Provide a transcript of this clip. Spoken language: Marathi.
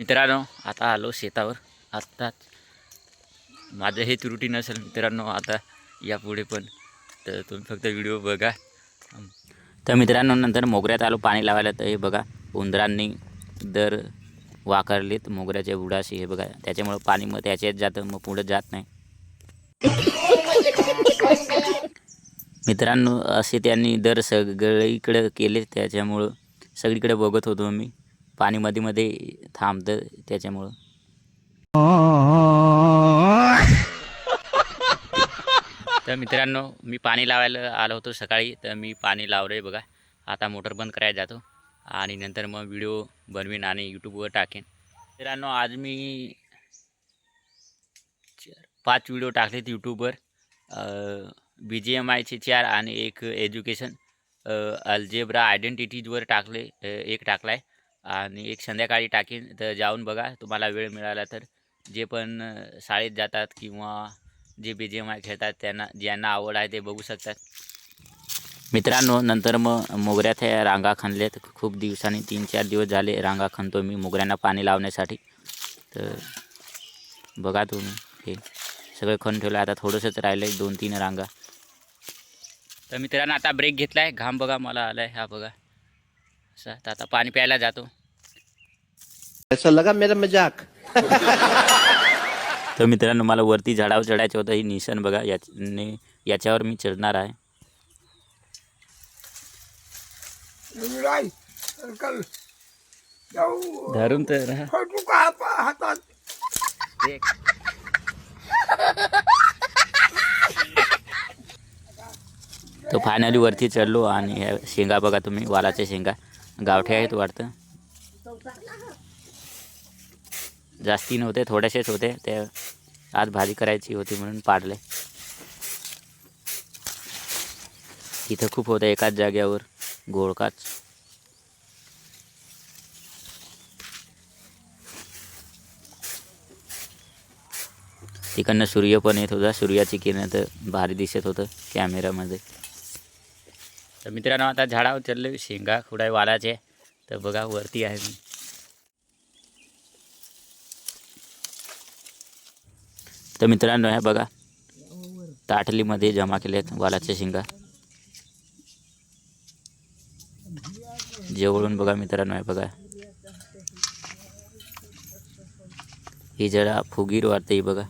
मित्रांनो, आता आलो शेतावर. आत्ताच माझं हेच रुटीन असेल मित्रांनो आता यापुढे पण, तर तुम्ही फक्त व्हिडिओ बघा. तर मित्रांनो, नंतर मोगऱ्यात आलो पाणी लावायला. तर हे बघा, उंदरांनी दर वाकारलेत मोगऱ्याच्या बुडाशी. हे बघा, त्याच्यामुळं पाणी मग त्याच्यात जातं, मग पुढं जात नाही. मित्रांनो, असे त्यांनी दर सगळीकडे केले, त्याच्यामुळं सगळीकडे बघत होतो मी. पाणी मध्ये मध्ये थांबतं त्याच्यामुळं. तर मित्रांनो, मी पाणी लावायला आलो होतो सकाळी. तर मी पाणी लावलं आहे बघा. आता मोटर बंद करायला जातो आणि नंतर मग व्हिडिओ बनवीन आणि यूट्यूबवर टाकेन. मित्रांनो, आज मी 5 व्हिडिओ टाकलेत यूट्यूबवर. BGMIचे 4 आणि एक एज्युकेशन, अल्जेब्रा आयडेंटिटीजवर टाकले. एक टाकला आहे आणि एक संध्याकाळी टाकीन. तर जाऊन बघा, तुम्हाला वेळ मिळाला तर. जे पण शाळेत जातात किंवा जे BGMI खेळतात त्यांना, ज्यांना आवड आहे ते बघू शकतात. मित्रांनो, नंतर मग मोगऱ्यात ह्या रांगा खणल्यात. खूप दिवसांनी 3-4 दिवस झाले रांगा खणतो मी मोगऱ्यांना पाणी लावण्यासाठी. तर बघा तुम्ही, हे सगळं खण ठेवलं. आता थोडंसंच राहिलं आहे, 2-3 रांगा. तर मित्रांनो, आता ब्रेक घेतला आहे. घाम बघा मला आला आहे, हा बघा असा. तर आता पाणी प्यायला जातो. ऐसा लगा मेरा मजाक. तर मित्रांनो, मला वरती झाडावर चढायचं होतं. ही निशाण बघा, याच्यावर मी चढणार आहे. धरून तर हातात. तो फायनली वरती चढलो आणि ह्या शेंगा बघा तुम्ही, वालाच्या शेंगा गावठी आहेत वाटतं. जास्ती नव्हते, थोडेसेच होते. ते आज भाजी करायची होती म्हणून पाडले. इथं खूप होतं एकाच जाग्यावर गोळकाच. तिकडनं सूर्य पण येत होता. सूर्याची किरण तर भारी दिसत होतं कॅमेरामध्ये. तर मित्रांनो, आता झाडावर चढले, शेंगा खुडाय वालाचे. तर बघा, वरती आहे मी. तर मित्रांनो, हे बघा, ताटलीमध्ये जमा केलेत वालाच्या शेंगा. जवळून बघा मित्रांनो, हे बघा, ही जरा फुगीर वाटते. ही बघा.